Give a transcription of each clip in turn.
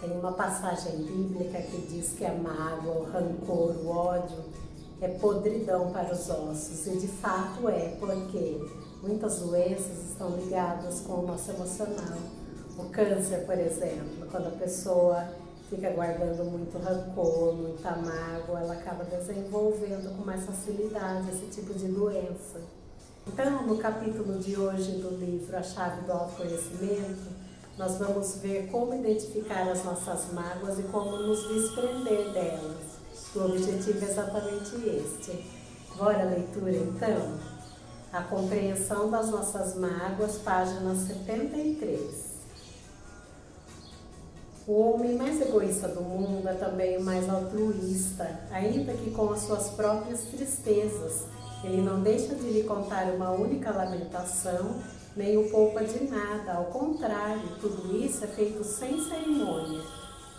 Tem uma passagem bíblica que diz que a mágoa, o rancor, o ódio é podridão para os ossos. E de fato é, porque muitas doenças estão ligadas com o nosso emocional. O câncer, por exemplo, quando a pessoa fica guardando muito rancor, muita mágoa, ela acaba desenvolvendo com mais facilidade esse tipo de doença. Então, no capítulo de hoje do livro A Chave do Autoconhecimento, nós vamos ver como identificar as nossas mágoas e como nos desprender delas. O objetivo é exatamente este. Bora a leitura então? A compreensão das nossas mágoas, página 73. O homem mais egoísta do mundo é também o mais altruísta, ainda que com as suas próprias tristezas. Ele não deixa de lhe contar uma única lamentação, nem o poupa de nada, ao contrário, tudo isso é feito sem cerimônia.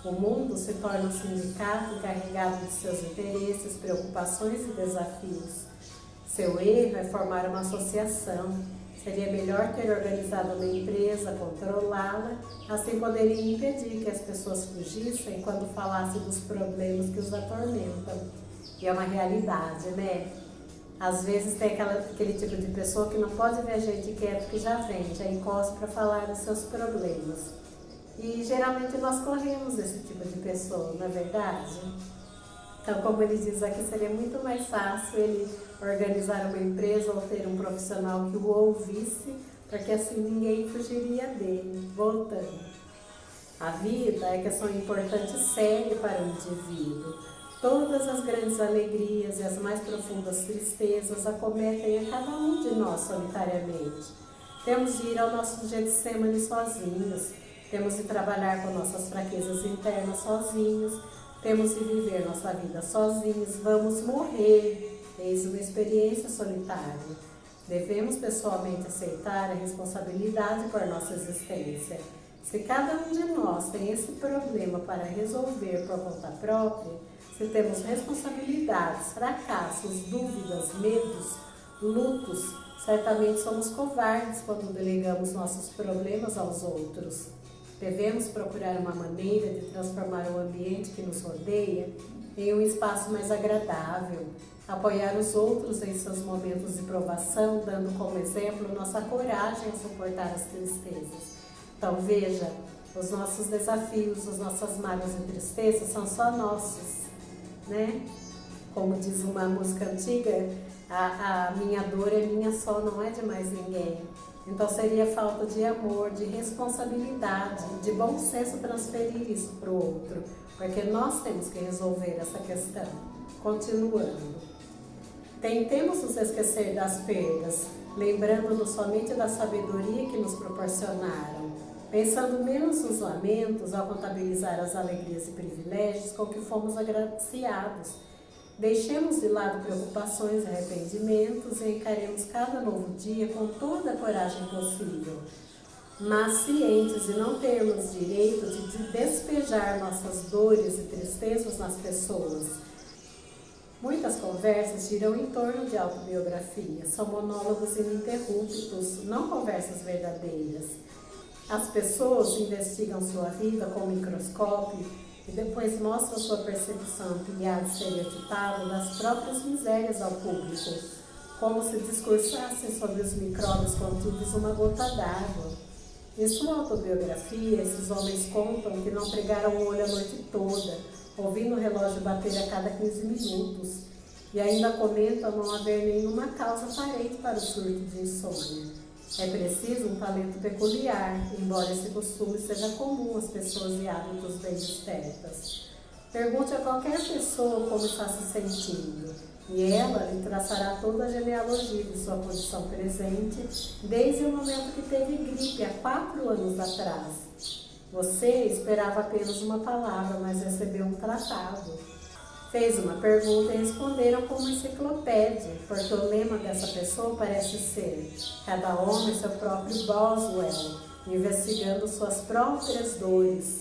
O mundo se torna um sindicato encarregado de seus interesses, preocupações e desafios. Seu erro é formar uma associação. Seria melhor ter organizado uma empresa, controlá-la, assim poderia impedir que as pessoas fugissem quando falassem dos problemas que os atormentam. E é uma realidade, né? Às vezes tem aquele tipo de pessoa que não pode ver gente quieto que já vem, já encosta para falar dos seus problemas. E geralmente nós corremos desse tipo de pessoa, não é verdade? Então, como ele diz aqui, seria muito mais fácil ele organizar uma empresa ou ter um profissional que o ouvisse, porque assim ninguém fugiria dele. Voltando. A vida é questão importante e séria para o indivíduo. Todas as grandes alegrias e as mais profundas tristezas acometem a cada um de nós solitariamente. Temos de ir ao nosso Getsemane sozinhos, temos de trabalhar com nossas fraquezas internas sozinhos, temos de viver nossa vida sozinhos, vamos morrer, eis uma experiência solitária. Devemos pessoalmente aceitar a responsabilidade por nossa existência. Se cada um de nós tem esse problema para resolver por conta própria, se temos responsabilidades, fracassos, dúvidas, medos, lutos, certamente somos covardes quando delegamos nossos problemas aos outros. Devemos procurar uma maneira de transformar o ambiente que nos rodeia em um espaço mais agradável, apoiar os outros em seus momentos de provação, dando como exemplo nossa coragem a suportar as tristezas. Então veja, os nossos desafios, as nossas mágoas e tristezas são só nossos, né? Como diz uma música antiga, a minha dor é minha só, não é de mais ninguém. Então seria falta de amor, de responsabilidade, de bom senso transferir isso para o outro, porque nós temos que resolver essa questão. Continuando. Tentemos nos esquecer das perdas, lembrando-nos somente da sabedoria que nos proporcionaram, pensando menos nos lamentos ao contabilizar as alegrias e privilégios com que fomos agraciados. Deixemos de lado preocupações e arrependimentos e encaremos cada novo dia com toda a coragem possível, mas cientes de não termos direito de despejar nossas dores e tristezas nas pessoas. Muitas conversas giram em torno de autobiografia, são monólogos ininterruptos, não conversas verdadeiras. As pessoas investigam sua vida com um microscópio e depois mostram sua percepção ampliada e estereotipada das próprias misérias ao público, como se discursassem sobre os micróbios contidos uma gota d'água. Em sua autobiografia, esses homens contam que não pregaram o olho a noite toda, ouvindo o relógio bater a cada 15 minutos, e ainda comentam não haver nenhuma causa aparente para o surto de insônia. É preciso um talento peculiar, embora esse costume seja comum às pessoas de hábitos bem despertas. Pergunte a qualquer pessoa como está se sentindo, e ela lhe traçará toda a genealogia de sua condição presente, desde o momento que teve gripe, há 4 anos atrás. Você esperava apenas uma palavra, mas recebeu um tratado. Fez uma pergunta e responderam com uma enciclopédia, porque o lema dessa pessoa parece ser: cada homem seu próprio Boswell, investigando suas próprias dores.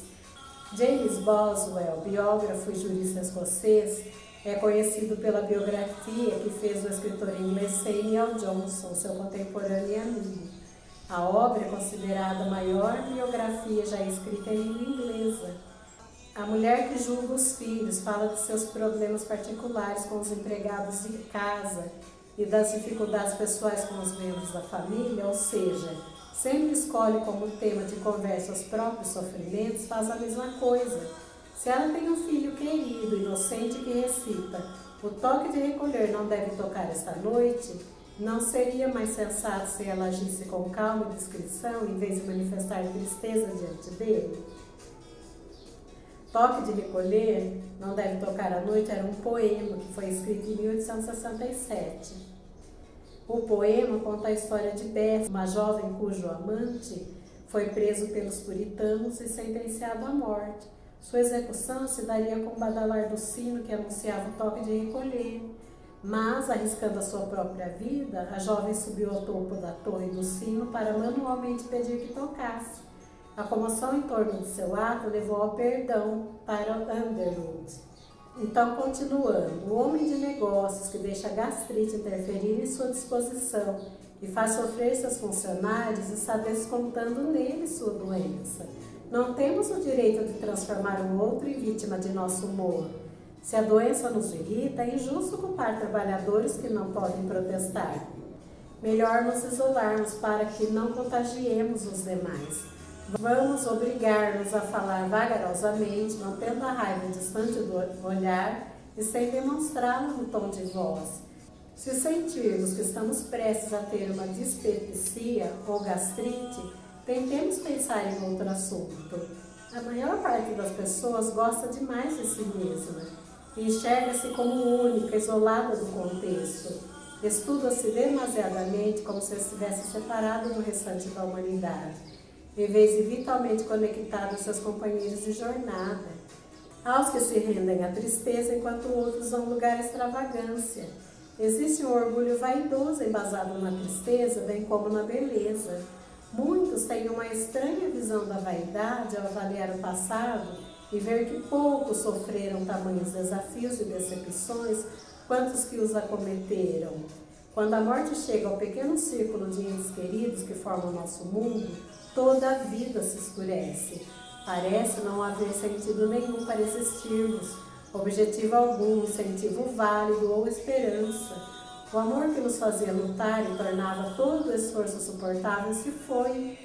James Boswell, biógrafo e jurista escocês, é conhecido pela biografia que fez do escritor inglês Samuel Johnson, seu contemporâneo e amigo. A obra é considerada a maior biografia já escrita em língua inglesa. A mulher que julga os filhos fala de seus problemas particulares com os empregados de casa e das dificuldades pessoais com os membros da família, ou seja, sempre escolhe como tema de conversa os próprios sofrimentos, faz a mesma coisa. Se ela tem um filho querido, inocente que recita, o toque de recolher não deve tocar esta noite, não seria mais sensato se ela agisse com calma e discrição em vez de manifestar tristeza diante dele? Toque de recolher, não deve tocar à noite, era um poema que foi escrito em 1867. O poema conta a história de Bess, uma jovem cujo amante foi preso pelos puritanos e sentenciado à morte. Sua execução se daria com o badalar do sino que anunciava o toque de recolher. Mas, arriscando a sua própria vida, a jovem subiu ao topo da torre do sino para manualmente pedir que tocasse. A comoção em torno de seu ato levou ao perdão para Underwood. Então, continuando, o homem de negócios que deixa a gastrite interferir em sua disposição e faz sofrer seus funcionários está descontando nele sua doença. Não temos o direito de transformar um outro em vítima de nosso humor. Se a doença nos irrita, é injusto culpar trabalhadores que não podem protestar. Melhor nos isolarmos para que não contagiemos os demais. Vamos obrigar-nos a falar vagarosamente, mantendo a raiva distante do olhar e sem demonstrá-la no tom de voz. Se sentirmos que estamos prestes a ter uma dispepsia ou gastrite, tentemos pensar em outro assunto. A maior parte das pessoas gosta demais de si mesma e enxerga-se como única, isolada do contexto. Estuda-se demasiadamente como se estivesse separada do restante da humanidade, em vez de vitalmente conectada aos seus companheiros de jornada. Aos que se rendem à tristeza, enquanto outros dão lugar à extravagância. Existe um orgulho vaidoso embasado na tristeza, bem como na beleza. Muitos têm uma estranha visão da vaidade ao avaliar o passado e ver que poucos sofreram tamanhos desafios e decepções quanto os que os acometeram. Quando a morte chega ao pequeno círculo de entes queridos que formam o nosso mundo, toda a vida se escurece. Parece não haver sentido nenhum para existirmos, objetivo algum, incentivo válido ou esperança. O amor que nos fazia lutar e tornava todo o esforço suportável se foi.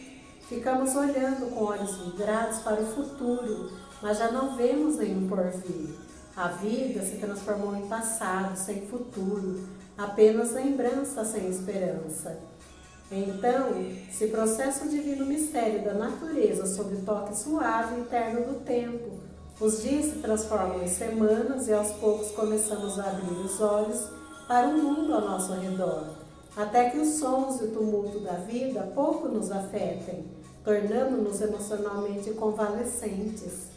Ficamos olhando com olhos vidrados para o futuro, mas já não vemos nenhum porvir. A vida se transformou em passado sem futuro, apenas lembrança sem esperança. Então, se processa o divino mistério da natureza sob o toque suave e eterno do tempo. Os dias se transformam em semanas e aos poucos começamos a abrir os olhos para o mundo ao nosso redor, até que os sons e o tumulto da vida pouco nos afetem, tornando-nos emocionalmente convalescentes.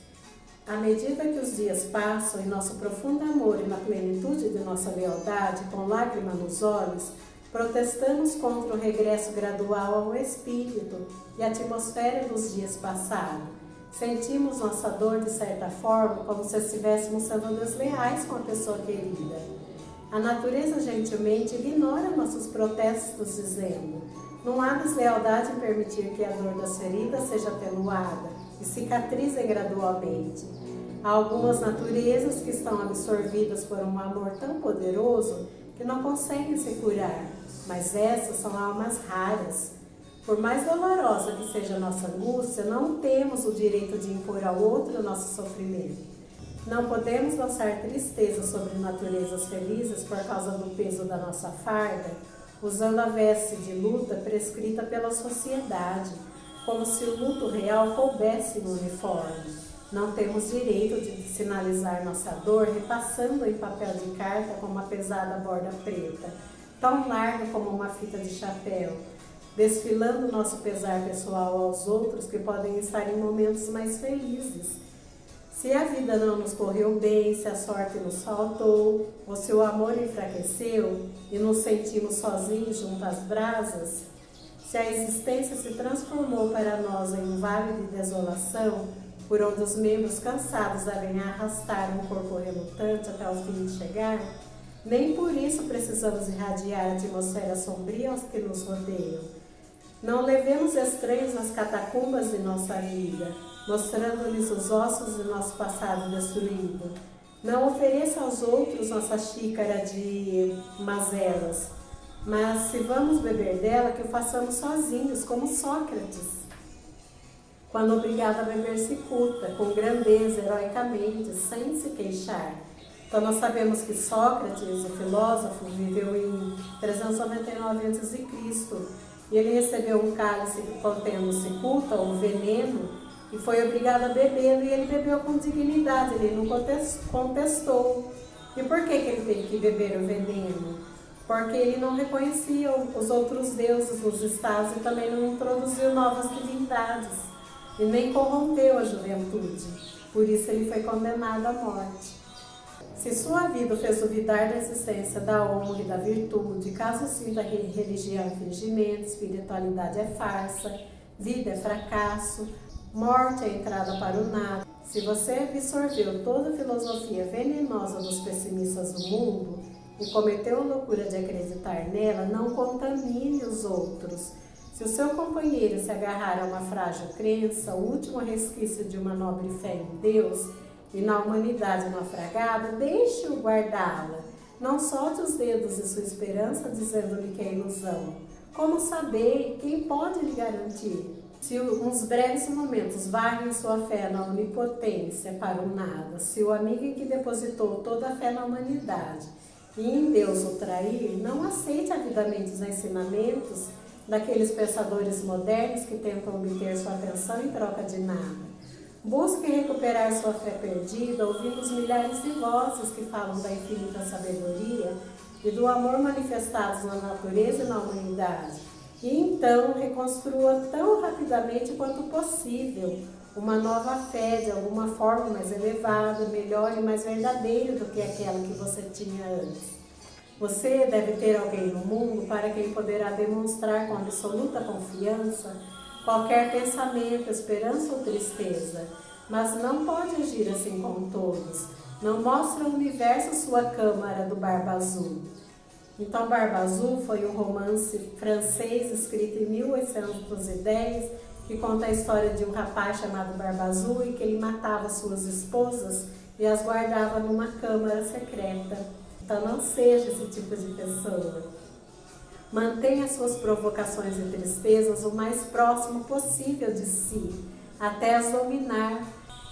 À medida que os dias passam, em nosso profundo amor e na plenitude de nossa lealdade, com lágrima nos olhos, protestamos contra o regresso gradual ao espírito e atmosfera dos dias passados. Sentimos nossa dor de certa forma, como se estivéssemos sendo desleais com a pessoa querida. A natureza gentilmente ignora nossos protestos, dizendo: não há deslealdade em permitir que a dor das feridas seja atenuada e cicatrizem gradualmente. Há algumas naturezas que estão absorvidas por um amor tão poderoso que não conseguem se curar, mas essas são almas raras. Por mais dolorosa que seja a nossa angústia, não temos o direito de impor ao outro o nosso sofrimento. Não podemos lançar tristeza sobre naturezas felizes por causa do peso da nossa farda, usando a veste de luta prescrita pela sociedade, como se o luto real coubesse no uniforme. Não temos direito de sinalizar nossa dor repassando em papel de carta com uma pesada borda preta, tão larga como uma fita de chapéu, desfilando nosso pesar pessoal aos outros que podem estar em momentos mais felizes. Se a vida não nos correu bem, se a sorte nos faltou, ou se o amor enfraqueceu e nos sentimos sozinhos junto às brasas, se a existência se transformou para nós em um vale de desolação, por onde os membros cansados devem arrastar um corpo relutante até o fim de chegar, nem por isso precisamos irradiar a atmosfera sombria aos que nos rodeiam. Não levemos estranhos nas catacumbas de nossa vida, mostrando-lhes os ossos de nosso passado destruído. Não ofereça aos outros nossa xícara de mazelas, mas se vamos beber dela, que o façamos sozinhos, como Sócrates. Quando obrigado a beber cicuta, com grandeza, heroicamente, sem se queixar. Então nós sabemos que Sócrates, o filósofo, viveu em 399 a.C. e ele recebeu um cálice contendo cicuta, ou veneno, e foi obrigado a bebê-lo, e ele bebeu com dignidade, ele não contestou. E por que ele teve que beber o veneno? Porque ele não reconhecia os outros deuses nos estados e também não introduziu novas divindades, e nem corrompeu a juventude. Por isso ele foi condenado à morte. Se sua vida o fez duvidar da existência da honra e da virtude, caso sinta religião é fingimento, espiritualidade é farsa, vida é fracasso, morte é entrada para o nada. Se você absorveu toda a filosofia venenosa dos pessimistas do mundo e cometeu a loucura de acreditar nela, não contamine os outros. Se o seu companheiro se agarrar a uma frágil crença, o último resquício de uma nobre fé em Deus e na humanidade naufragada, deixe-o guardá-la. Não solte os dedos de sua esperança dizendo-lhe que é ilusão. Como saber? Quem pode lhe garantir? Se uns breves momentos varrem sua fé na onipotência para o nada, se o amigo em que depositou toda a fé na humanidade e em Deus o trair, não aceite avidamente os ensinamentos daqueles pensadores modernos que tentam obter sua atenção em troca de nada. Busque recuperar sua fé perdida, ouvindo os milhares de vozes que falam da infinita sabedoria e do amor manifestados na natureza e na humanidade. E então reconstrua tão rapidamente quanto possível uma nova fé de alguma forma mais elevada, melhor e mais verdadeira do que aquela que você tinha antes. Você deve ter alguém no mundo para quem poderá demonstrar com absoluta confiança qualquer pensamento, esperança ou tristeza, mas não pode agir assim com todos. Não mostre ao universo sua câmara do Barba Azul. Então, Barba Azul foi um romance francês escrito em 1810 que conta a história de um rapaz chamado Barba Azul e que ele matava suas esposas e as guardava numa câmara secreta. Então, não seja esse tipo de pessoa. Mantenha suas provocações e tristezas o mais próximo possível de si, até as dominar.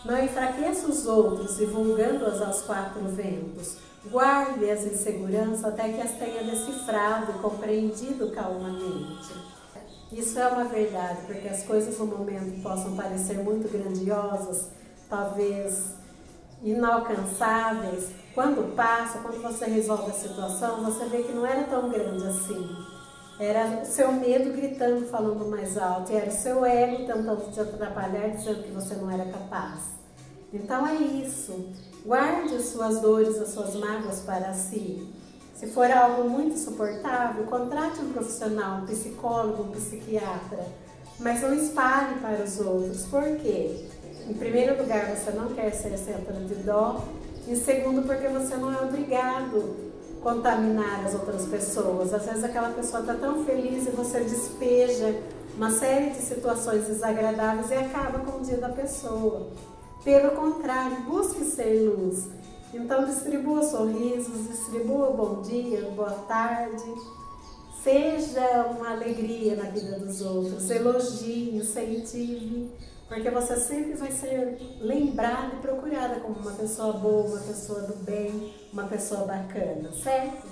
Não enfraqueça os outros, divulgando-as aos quatro ventos. Guarde-as em segurança até que as tenha decifrado e compreendido calmamente. Isso é uma verdade, porque as coisas no momento possam parecer muito grandiosas, talvez inalcançáveis. Quando passa, quando você resolve a situação, você vê que não era tão grande assim. Era o seu medo gritando, falando mais alto, e era o seu ego tentando te atrapalhar, dizendo que você não era capaz. Então é isso. Guarde as suas dores, as suas mágoas para si. Se for algo muito insuportável, contrate um profissional, um psicólogo, um psiquiatra, mas não espalhe para os outros. Por quê? Em primeiro lugar, você não quer ser centro de dó. Em segundo, porque você não é obrigado a contaminar as outras pessoas. Às vezes aquela pessoa está tão feliz e você despeja uma série de situações desagradáveis e acaba com o dia da pessoa. Pelo contrário, busque ser luz. Então distribua sorrisos, distribua bom dia, boa tarde. Seja uma alegria na vida dos outros, elogie, incentive, porque você sempre vai ser lembrada e procurada como uma pessoa boa, uma pessoa do bem, uma pessoa bacana, certo?